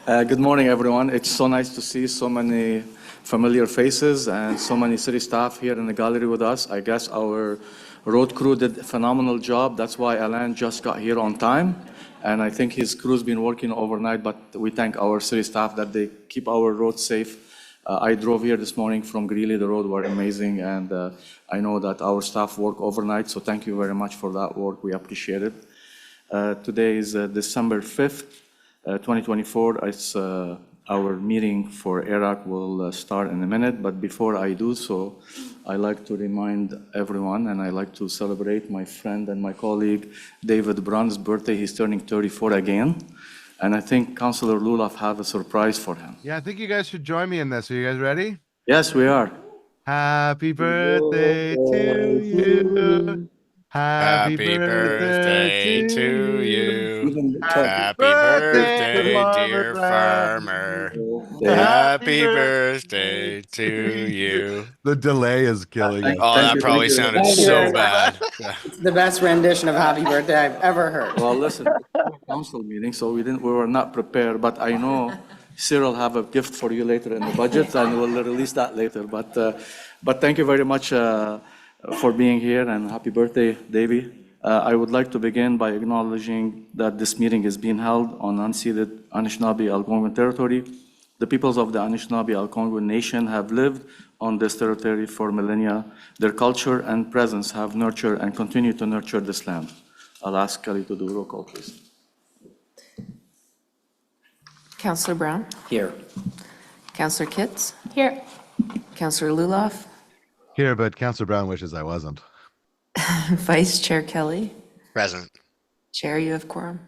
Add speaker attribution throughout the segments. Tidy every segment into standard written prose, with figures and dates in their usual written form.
Speaker 1: Good morning, everyone. It's so nice to see so many familiar faces and so many city staff here in the gallery with us. I guess our road crew did a phenomenal job. That's why Alain just got here on time. And I think his crew's been working overnight, but we thank our city staff that they keep our roads safe. I drove here this morning from Greeley. The road were amazing, and I know that our staff work overnight, so thank you very much for that work. We appreciate it. Today is December 5th, 2024. It's our meeting for Iraq will start in a minute, but before I do so, I like to remind everyone, and I like to celebrate my friend and my colleague David Brown's birthday. He's turning 34 again, and I think Councillor Lulaf have a surprise for him.
Speaker 2: Yeah, I think you guys should join me in this. Are you guys ready?
Speaker 1: Yes, we are.
Speaker 2: Happy birthday to you. Happy birthday to you.
Speaker 3: Happy birthday, dear
Speaker 2: Brown.
Speaker 3: farmer. Happy birthday to you.
Speaker 2: The delay is killing us.
Speaker 3: Oh, that probably sounded so bad.
Speaker 4: It's the best rendition of happy birthday I've ever heard.
Speaker 1: Well, listen, it's a council meeting, so we were not prepared, but I know Cyril have a gift for you later in the budget, and we'll release that later. But thank you very much for being here, and happy birthday, Davy. I would like to begin by acknowledging that this meeting is being held on unceded Anishinaabe-Algonquin territory. The peoples of the Anishinaabe-Algonquin Nation have lived on this territory for millennia. Their culture and presence have nurtured and continue to nurture this land. I'll ask Kelly to do roll call, please.
Speaker 5: Councillor Brown?
Speaker 4: Here.
Speaker 5: Councillor Kitts?
Speaker 6: Here.
Speaker 5: Councillor Lulaf?
Speaker 2: Here, but Councillor Brown wishes I wasn't.
Speaker 5: Vice Chair Kelly?
Speaker 3: Present.
Speaker 5: Chair, you have quorum.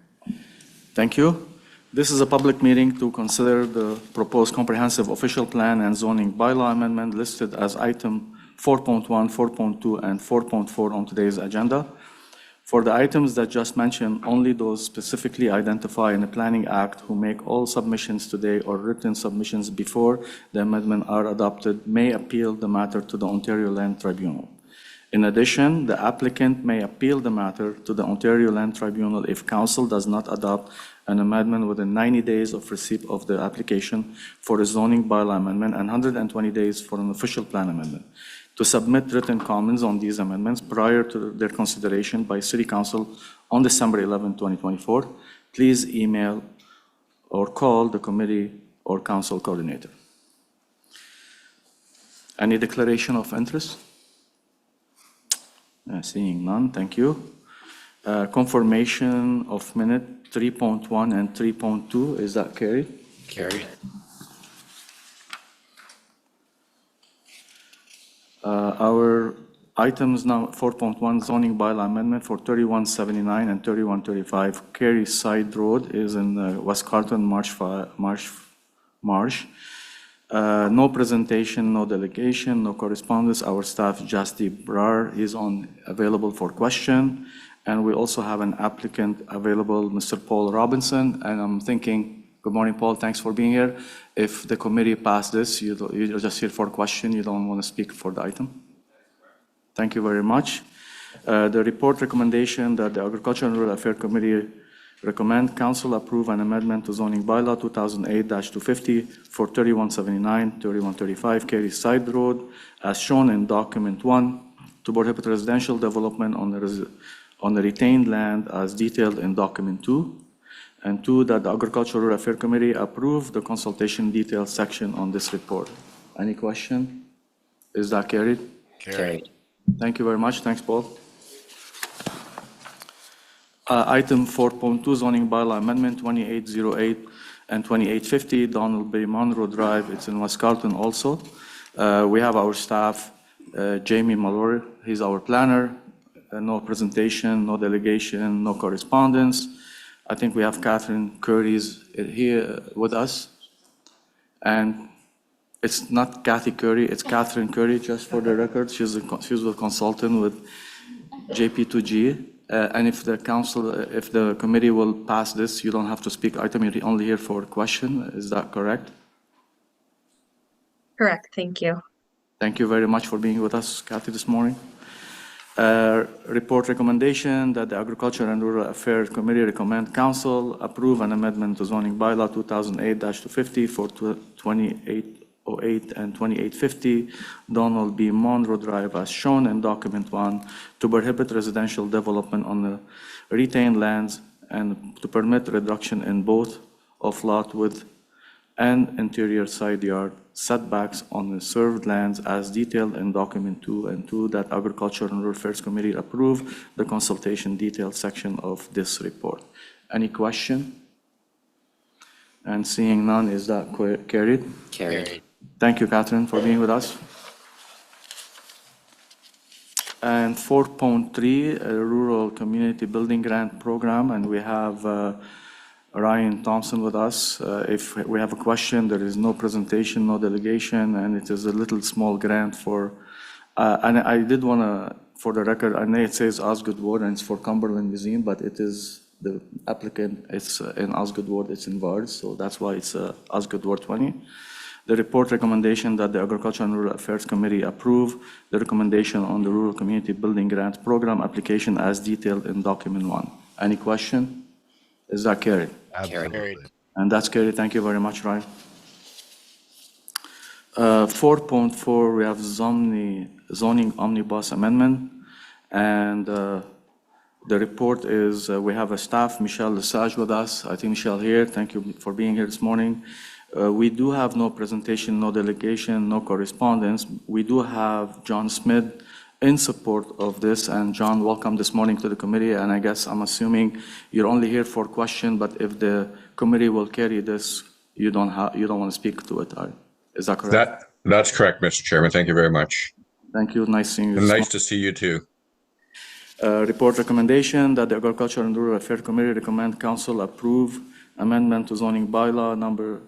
Speaker 1: Thank you. This is a public meeting to consider the proposed comprehensive official plan and zoning bylaw amendment listed as item 4.1, 4.2, and 4.4 on today's agenda. For the items that just mentioned, only those specifically identified in the Planning Act who make all submissions today or written submissions before the amendment are adopted may appeal the matter to the Ontario Land Tribunal. In addition, the applicant may appeal the matter to the Ontario Land Tribunal if Council does not adopt an amendment within 90 days of receipt of the application for a zoning bylaw amendment and 120 days for an official plan amendment. To submit written comments on these amendments prior to their consideration by City Council on December 11, 2024, please email or call the committee or council coordinator. Any declaration of interest? Seeing none, thank you. Confirmation of minute 3.1 and 3.2, is that carried?
Speaker 3: Carried.
Speaker 1: Our items now 4.1 zoning bylaw amendment for 3179 and 3135 Carey Side Road is in West Carleton, Marsh. No presentation, no delegation, no correspondence. Our staff, Jasti Brar, is available for question. And we also have an applicant available, Mr. Paul Robinson. And I'm thinking, good morning, Paul, thanks for being here. If the committee passed this, you're just here for a question, you don't want to speak for the item. Thank you very much. The report recommendation that the Agriculture and Rural Affairs Committee recommend Council approve an amendment to zoning bylaw 2008-250 for 3179, 3135 Carey Side Road, as shown in document 1, to prohibit residential development on the retained land as detailed in document 2. And 2, that the Agriculture and Rural Affairs Committee approve the consultation details section on this report. Any question? Is that carried?
Speaker 3: Carried.
Speaker 1: Thank you very much. Thanks, Paul. Item 4.2, zoning bylaw amendment 2808 and 2850, Donald Bay Monroe Drive. It's in West Carleton also. We have our staff, Jamie Mallory, he's our planner. No presentation, no delegation, no correspondence. I think we have Catherine Curry's here with us. And it's not Kathy Curry, it's Catherine Curry, just for the record. She's a consultant with JP2G. And if the committee will pass this, you don't have to speak item, you're only here for a question. Is that correct?
Speaker 6: Correct. Thank you.
Speaker 1: Thank you very much for being with us, Kathy, this morning. Report recommendation that the Agriculture and Rural Affairs Committee recommend council approve an amendment to zoning bylaw 2008-250 for 2808 and 2850 Donald B. Monroe Drive as shown in document 1 to prohibit residential development on the retained lands and to permit reduction in both of lot width and interior side yard setbacks on the served lands as detailed in document 2, and 2 that Agriculture and Rural Affairs Committee approve the consultation detailed section of this report. Any question? And seeing none, is that carried?
Speaker 3: Carried.
Speaker 1: Thank you, Catherine, for being with us. And 4.3, a Rural Community Building Grant Program, and we have Ryan Thompson with us. If we have a question, there is no presentation, no delegation, and it is a little small grant for, and I did want to, for the record, I know it says Osgood Ward and it's for Cumberland Museum, but it is the applicant, it's in Osgood Ward, it's in Vars, so that's why it's Osgood Ward 20. The report recommendation that the Agriculture and Rural Affairs Committee approve the recommendation on the Rural Community Building Grant Program application as detailed in document 1. Any question? Is that carried?
Speaker 2: Absolutely.
Speaker 1: And that's carried. Thank you very much, Ryan. 4.4, we have zoning omnibus amendment. And the report is, we have a staff, Michelle Lesage with us. I think Michelle here. Thank you for being here this morning. We do have no presentation, no delegation, no correspondence. We do have John Smith in support of this, and John, welcome this morning to the committee, and I guess I'm assuming you're only here for question, but if the committee will carry this, you don't want to speak to it, is that correct?
Speaker 6: That's correct, Mr. Chairman. Thank you very much.
Speaker 1: Thank you, nice seeing you.
Speaker 6: And nice to see you too.
Speaker 1: Report recommendation that the Agriculture and Rural Affairs Committee recommend council approve amendment to zoning bylaw number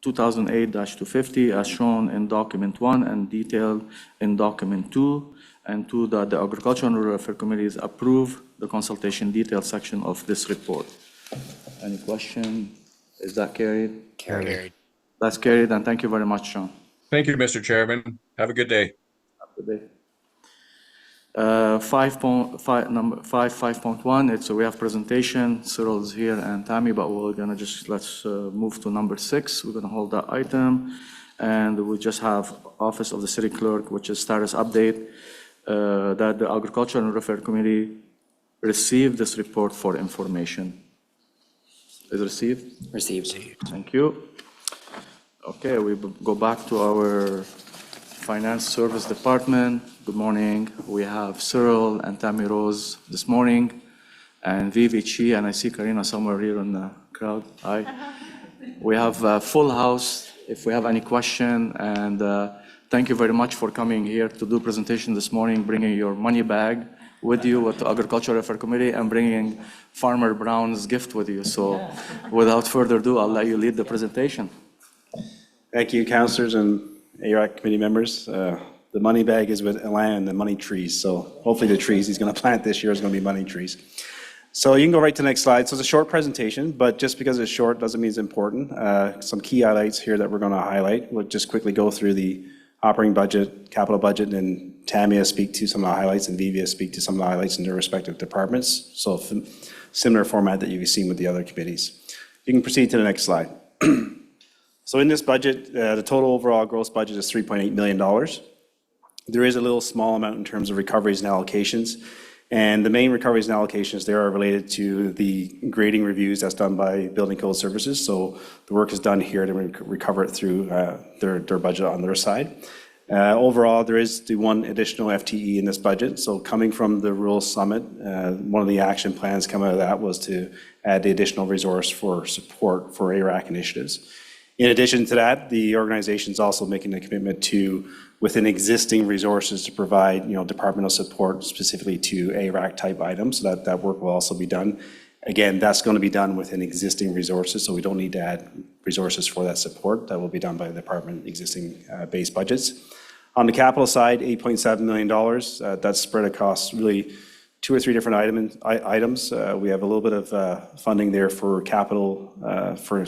Speaker 1: 2008-250 as shown in document 1 and detailed in document 2, and 2 that the Agriculture and Rural Affairs Committees approve the consultation detail section of this report. Any question? Is that carried?
Speaker 3: Carried.
Speaker 1: That's carried, and thank you very much, John.
Speaker 6: Thank you, Mr. Chairman. Have a good day.
Speaker 1: Have a good day. 5.1, it's we have presentation. Cyril's here and Tammy, but we're gonna just let's move to number 6. We're gonna hold that item, and we just have Office of the City Clerk, which is status update. That the Agriculture and Rural Affairs Committee received this report for information. Is received?
Speaker 3: Received.
Speaker 1: Thank you. Okay, we go back to our Finance Service Department. Good morning. We have Cyril and Tammy Rose this morning, and Vivi Chi, and I see Karina somewhere here in the crowd. Hi. We have a full house if we have any question, and thank you very much for coming here to do presentation this morning, bringing your money bag with you with the Agricultural Affairs Committee and bringing Farmer Brown's gift with you. So without further ado, I'll let you lead the presentation.
Speaker 7: Thank you, councillors and ARAC committee members. The money bag is with Alain and the money trees. So hopefully the trees he's going to plant this year is going to be money trees. So you can go right to the next slide. So it's a short presentation, but just because it's short doesn't mean it's important. Some key highlights here that we're going to highlight. We'll just quickly go through the operating budget, capital budget, and Tammy will speak to some of the highlights, and Vivi will speak to some of the highlights in their respective departments. So similar format that you've seen with the other committees. You can proceed to the next slide. So in this budget, the total overall gross budget is $3.8 million. There is a little small amount in terms of recoveries and allocations. And the main recoveries and allocations there are related to the grading reviews that's done by Building Code Services. So the work is done here to recover it through their budget on their side. Overall, there is the one additional FTE in this budget. So coming from the Rural Summit, one of the action plans coming out of that was to add the additional resource for support for ARAC initiatives. In addition to that, the organization is also making a commitment to, within existing resources, to provide, departmental support specifically to ARAC type items. So that work will also be done. Again, that's going to be done within existing resources, so we don't need to add resources for that support. That will be done by the department existing base budgets. On the capital side, $8.7 million. That's spread across really 2 or 3 different items. We have a little bit of funding there for capital for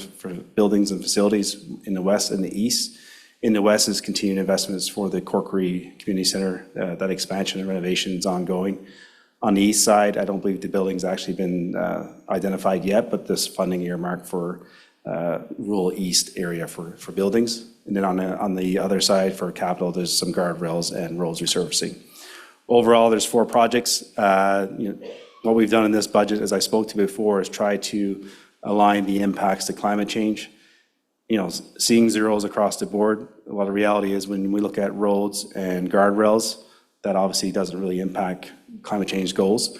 Speaker 7: buildings and facilities in the west and the east. In the west is continued investments for the Corkery Community Center. That expansion and renovation is ongoing. On the east side, I don't believe the building's actually been identified yet, but this funding earmarked for rural east area for buildings. And then on the other side for capital, there's some guardrails and roads resurfacing. Overall, there's 4 projects. What we've done in this budget, as I spoke to before, is try to align the impacts to climate change. Seeing zeros across the board. Well, the reality is when we look at roads and guardrails, that obviously doesn't really impact climate change goals.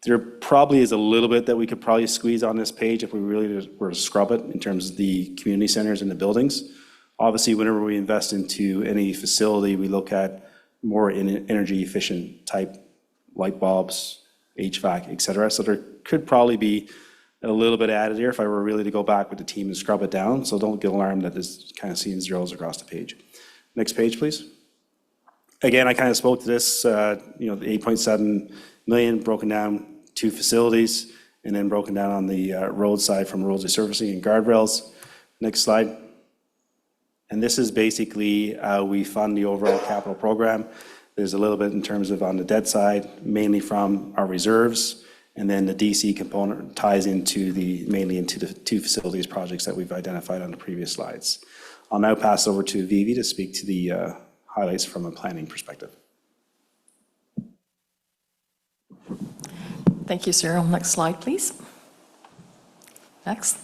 Speaker 7: There probably is a little bit that we could probably squeeze on this page if we really were to scrub it in terms of the community centers and the buildings. Obviously, whenever we invest into any facility, we look at more energy efficient type light bulbs, HVAC, et cetera. So there could probably be a little bit added here if I were really to go back with the team and scrub it down. So don't get alarmed that this kind of seeing zeros across the page. Next page, please. Again, I kind of spoke to this, the 8.7 million broken down 2 facilities and then broken down on the road side from roads resurfacing and guardrails. Next slide. And this is basically how we fund the overall capital program. There's a little bit in terms of on the debt side, mainly from our reserves, and then the DC component ties into mainly into the 2 facilities projects that we've identified on the previous slides. I'll now pass over to Vivi to speak to the highlights from a planning perspective.
Speaker 8: Thank you, Cyril. Next slide, please. Next.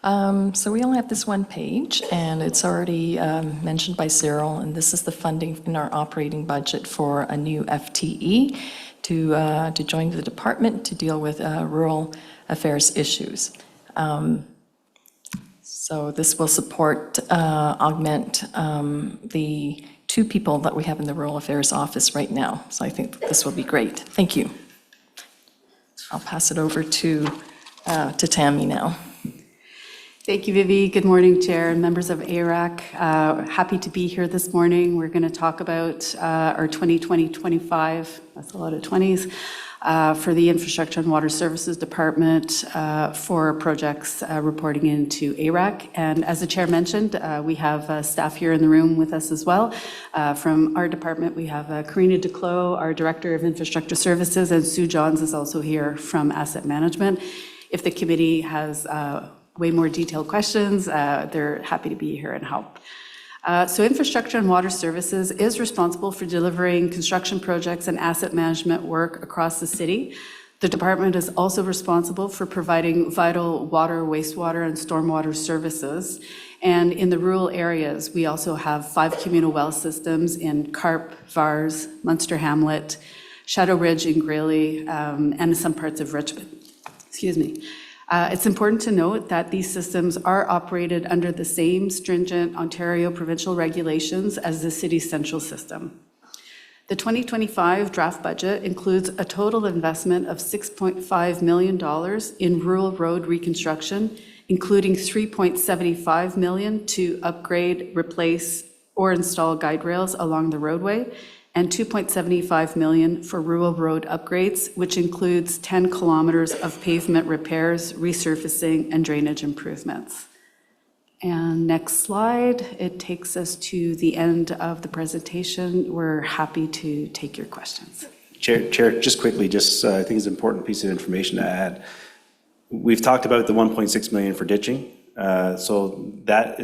Speaker 8: So we only have this one page, and it's already mentioned by Cyril, and this is the funding in our operating budget for a new FTE to join the department to deal with rural affairs issues. So this will support, augment the 2 people that we have in the rural affairs office right now. So I think this will be great. Thank you. I'll pass it over to Tammy now.
Speaker 9: Thank you, Vivi. Good morning, Chair and members of ARAC. Happy to be here this morning. We're going to talk about our 2020-25, that's a lot of 20s, for the Infrastructure and Water Services Department for projects reporting into ARAC. And as the Chair mentioned, we have staff here in the room with us as well. From our department, we have Karina Duclos, our Director of Infrastructure Services, and Sue Johns is also here from Asset Management. If the committee has way more detailed questions, they're happy to be here and help. So Infrastructure and Water Services is responsible for delivering construction projects and asset management work across the city. The department is also responsible for providing vital water, wastewater, and stormwater services. And in the rural areas, we also have 5 communal well systems in Carp, Vars, Munster Hamlet, Shadow Ridge, and Greeley, and some parts of Richmond. Excuse me. It's important to note that these systems are operated under the same stringent Ontario provincial regulations as the city's central system. The 2025 draft budget includes a total investment of $6.5 million in rural road reconstruction, including $3.75 million to upgrade, replace, or install guide rails along the roadway, and $2.75 million for rural road upgrades, which includes 10 kilometers of pavement repairs, resurfacing, and drainage improvements. And next slide, it takes us to the end of the presentation. We're happy to take your questions.
Speaker 7: Chair, just quickly, I think it's an important piece of information to add. We've talked about the 1.6 million for ditching. So that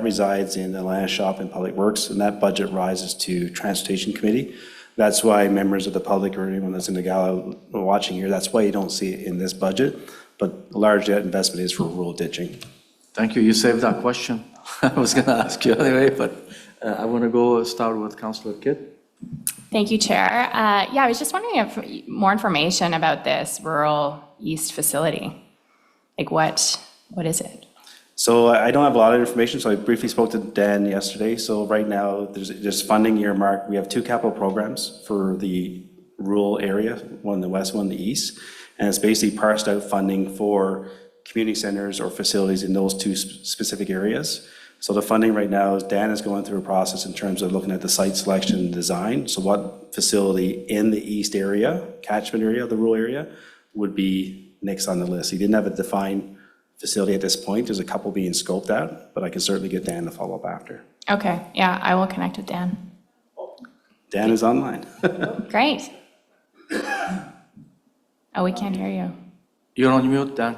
Speaker 7: resides in the land shop and public works, and that budget rises to transportation committee. That's why members of the public or anyone that's in the gala watching here, that's why you don't see it in this budget, but largely that investment is for rural ditching.
Speaker 1: Thank you. You saved that question. I was going to ask you anyway, but I want to start with Councillor Kidd.
Speaker 10: Thank you, Chair. Yeah, I was just wondering if more information about this rural east facility. Like what is it?
Speaker 7: So I don't have a lot of information, so I briefly spoke to Dan yesterday. So right now, there's funding earmarked. We have 2 capital programs for the rural area, one in the west, one in the east. And it's basically parsed out funding for community centers or facilities in those 2 specific areas. So the funding right now is Dan is going through a process in terms of looking at the site selection and design. So what facility in the east area, catchment area, the rural area, would be next on the list. He didn't have a defined facility at this point. There's a couple being scoped out, but I can certainly get Dan to follow up after.
Speaker 10: Okay, yeah, I will connect with Dan.
Speaker 7: Dan is online.
Speaker 10: Great. Oh, we can't hear you.
Speaker 1: You're on mute, Dan.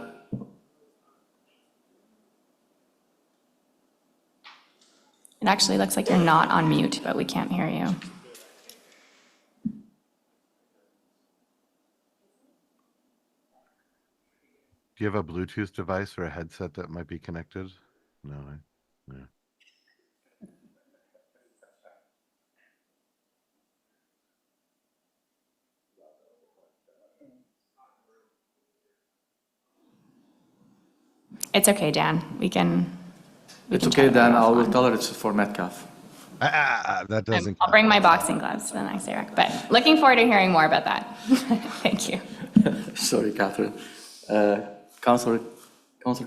Speaker 10: It actually looks like you're not on mute, but we can't hear you.
Speaker 2: Do you have a Bluetooth device or a headset that might be connected? No. Yeah.
Speaker 10: It's okay, Dan. We can.
Speaker 1: It's
Speaker 10: can
Speaker 1: okay,
Speaker 10: chat about
Speaker 1: Dan.
Speaker 10: it
Speaker 1: I will
Speaker 10: offline.
Speaker 1: tell her it's for Metcalf.
Speaker 2: That doesn't
Speaker 10: I'll
Speaker 2: count.
Speaker 10: bring my boxing gloves the next Eric, but looking forward to hearing more about that. Thank you.
Speaker 1: Sorry, Catherine. Councillor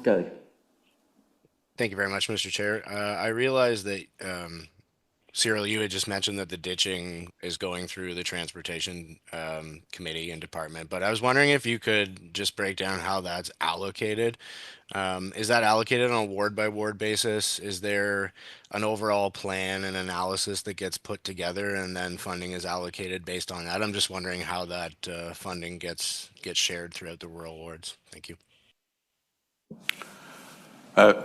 Speaker 1: Kelly.
Speaker 3: Thank you very much, Mr. Chair. I realize that, Cyril, you had just mentioned that the ditching is going through the Transportation Committee and Department, but I was wondering if you could just break down how that's allocated. Is that allocated on a ward-by-ward basis? Is there an overall plan and analysis that gets put together and then funding is allocated based on that? I'm just wondering how that funding gets shared throughout the rural wards. Thank you.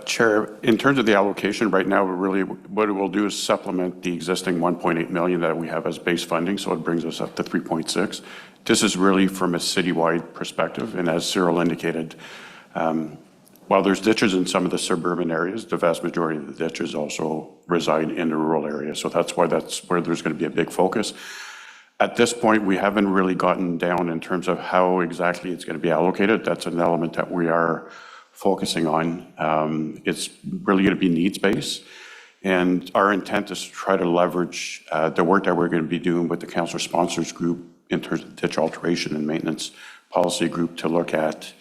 Speaker 11: Chair, in terms of the allocation right now, what it will do is supplement the existing 1.8 million that we have as base funding, so it brings us up to 3.6. This is really from a citywide perspective, and as Cyril indicated, while there's ditches in some of the suburban areas, the vast majority of the ditches also reside in the rural area, so that's where there's going to be a big focus. At this point, we haven't really gotten down in terms of how exactly it's going to be allocated. That's an element that we are focusing on. It's really going to be needs-based, and our intent is to try to leverage the work that we're going to be doing with the councillor sponsors group in terms of ditch alteration and maintenance policy group to look at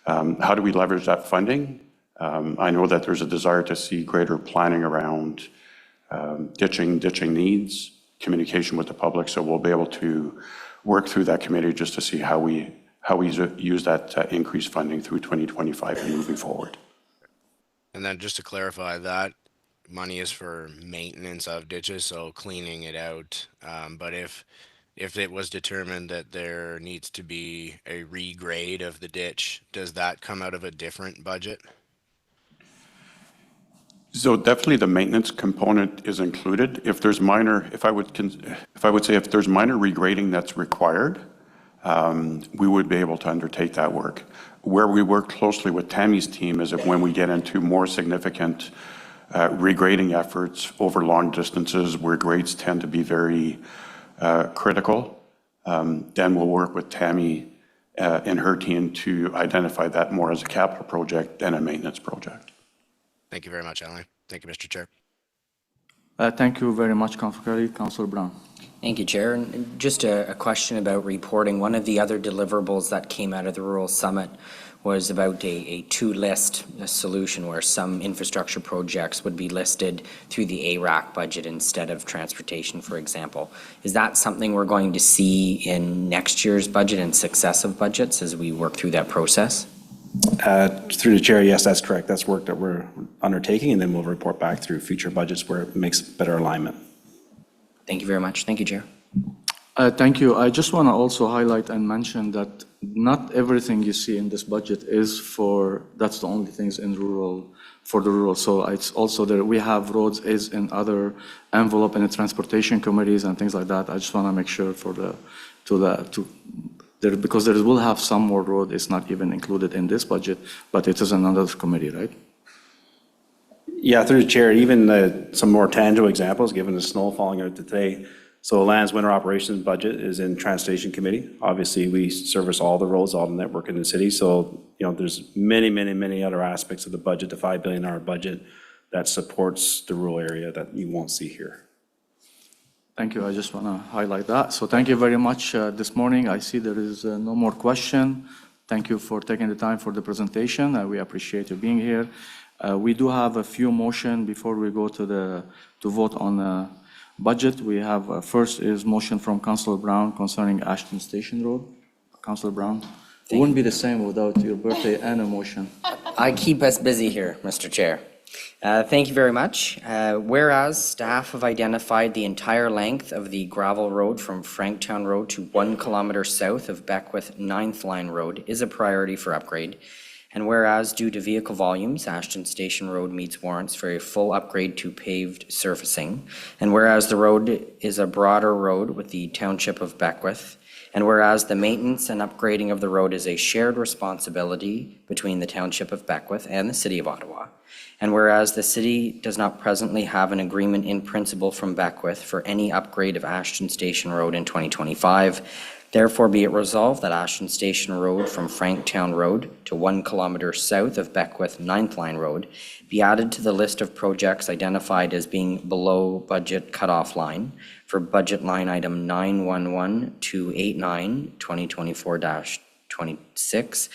Speaker 11: how do we leverage that funding. I know that there's a desire to see greater planning around ditching needs, communication with the public, so we'll be able to work through that committee just to see how we use that increased funding through 2025 and moving forward.
Speaker 3: And then just to clarify, that money is for maintenance of ditches, so cleaning it out. But if it was determined that there needs to be a regrade of the ditch, does that come out of a different budget?
Speaker 11: So definitely the maintenance component is included. If there's minor, if I would say if there's minor regrading that's required, we would be able to undertake that work. Where we work closely with Tammy's team is if when we get into more significant regrading efforts over long distances where grades tend to be very critical, then we'll work with Tammy and her team to identify that more as a capital project than a maintenance project.
Speaker 3: Thank you very much, Alan. Thank you, Mr. Chair.
Speaker 1: Thank you very much, Councillor Kelly. Councillor Brown.
Speaker 3: Thank you, Chair. And just a question about reporting. One of the other deliverables that came out of the Rural Summit was about a two-list solution where some infrastructure projects would be listed through the ARAC budget instead of transportation, for example. Is that something we're going to see in next year's budget and successive budgets as we work through that process?
Speaker 7: Through the chair, yes, that's correct. That's work that we're undertaking, and then we'll report back through future budgets where it makes better alignment.
Speaker 3: Thank you very much. Thank you, Chair.
Speaker 1: Thank you. I just want to also highlight and mention that not everything you see in this budget is that's the only things in for the rural. So it's also there, we have roads is in other envelope in the transportation committees and things like that. I just want to make sure because there will have some more road, it's not even included in this budget, but it is another committee, right?
Speaker 7: Yeah, through the chair, even some more tangible examples, given the snow falling out today. So Land's winter operations budget is in Transportation Committee. Obviously, we service all the roads, all the network in the city. So, there's many other aspects of the budget, the $5 billion budget that supports the rural area that you won't see here.
Speaker 1: Thank you. I just want to highlight that. So thank you very much this morning. I see there is no more question. Thank you for taking the time for the presentation. We appreciate you being here. We do have a few motions before we go to vote on the budget. We have first is motion from Councillor Brown concerning Ashton Station Road. Councillor Brown, it wouldn't be the same without your birthday and a motion.
Speaker 3: I keep us busy here, Mr. Chair.
Speaker 4: Thank you very much. Whereas staff have identified the entire length of the gravel road from Franktown Road to 1 kilometer south of Beckwith 9th Line Road is a priority for upgrade. And whereas due to vehicle volumes, Ashton Station Road meets warrants for a full upgrade to paved surfacing. And whereas the road is a broader road with the Township of Beckwith. And whereas the maintenance and upgrading of the road is a shared responsibility between the Township of Beckwith and the City of Ottawa. And whereas the city does not presently have an agreement in principle from Beckwith for any upgrade of Ashton Station Road in 2025, therefore be it resolved that Ashton Station Road from Franktown Road to 1 kilometer south of Beckwith 9th Line Road be added to the list of projects identified as being below budget cutoff line for budget line item 911289 2024-26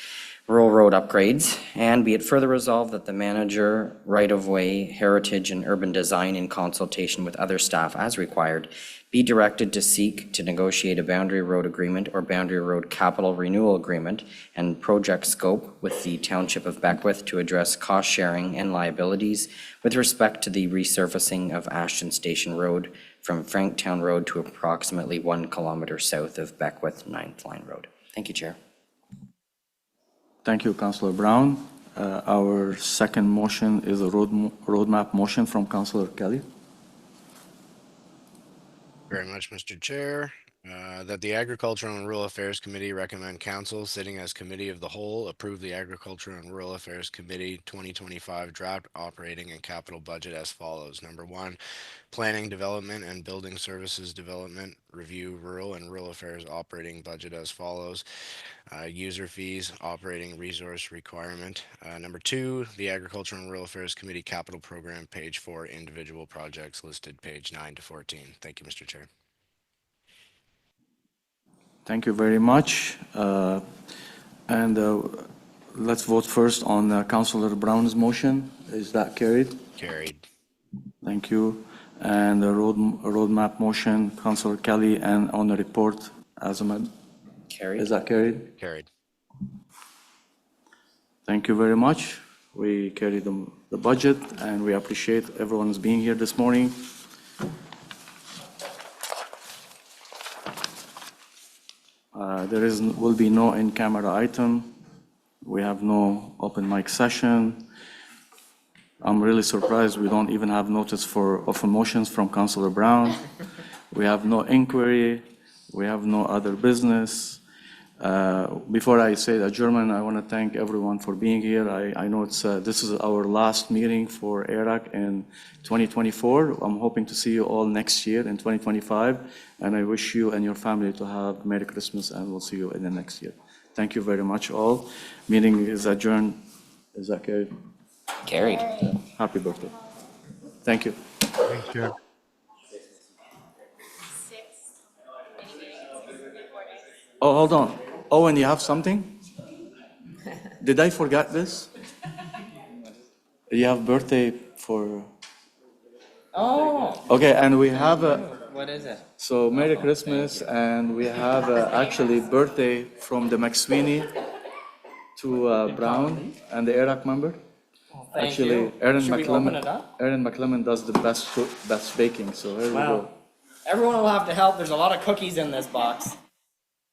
Speaker 4: rural road upgrades, and be it further resolved that the manager, right-of-way, heritage, and urban design in consultation with other staff as required, be directed to seek to negotiate a boundary road agreement or boundary road capital renewal agreement and project scope with the Township of Beckwith to address cost sharing and liabilities with respect to the resurfacing of Ashton Station Road from Franktown Road to approximately 1 kilometer south of Beckwith 9th Line Road. Thank you, Chair.
Speaker 1: Thank you, Councillor Brown. Our second motion is a roadmap motion from Councillor Kelly.
Speaker 3: Very much, Mr. Chair. That the Agricultural and Rural Affairs Committee recommend council sitting as committee of the whole approve the Agricultural and Rural Affairs Committee 2025 draft operating and capital budget as follows. Number 1, planning development and building services development review rural and rural affairs operating budget as follows. User fees, operating resource requirement. Number 2, the Agricultural and Rural Affairs Committee capital program, page 4, individual projects listed, page 9 to 14. Thank you, Mr. Chair.
Speaker 1: Thank you very much. Let's vote first on Councillor Brown's motion. Is that carried?
Speaker 3: Carried.
Speaker 1: Thank you. And the roadmap motion, Councillor Kelly, and on the report as amended.
Speaker 4: Carried.
Speaker 1: Is that carried?
Speaker 3: Carried.
Speaker 1: Thank you very much. We carried the budget, and we appreciate everyone's being here this morning. There will be no in-camera item. We have no open mic session. I'm really surprised we don't even have notice of motions from Councillor Brown. We have no inquiry. We have no other business. Before I say the adjournment, I want to thank everyone for being here. I know this is our last meeting for ARAC in 2024. I'm hoping to see you all next year in 2025, and I wish you and your family to have Merry Christmas, and we'll see you in the next year. Thank you very much, all. Meeting is adjourned. Is that carried?
Speaker 4: Carried.
Speaker 1: Happy birthday. Thank you.
Speaker 2: Thanks, Chair.
Speaker 1: Oh, hold on. Owen, you have something? Did I forget this? You have birthday for...
Speaker 4: Oh.
Speaker 1: Okay, and we have a...
Speaker 4: What is it?
Speaker 1: So Merry Christmas, and we have actually birthday from the McSweeney to Brown and the ARAC member.
Speaker 4: Thank
Speaker 1: Actually,
Speaker 4: you.
Speaker 1: Aaron
Speaker 4: Should we open it
Speaker 1: McClellan,
Speaker 4: up?
Speaker 1: Aaron McClellan does the best baking, so here we
Speaker 4: Wow.
Speaker 1: go.
Speaker 4: Everyone will have to help. There's a lot of cookies in this box.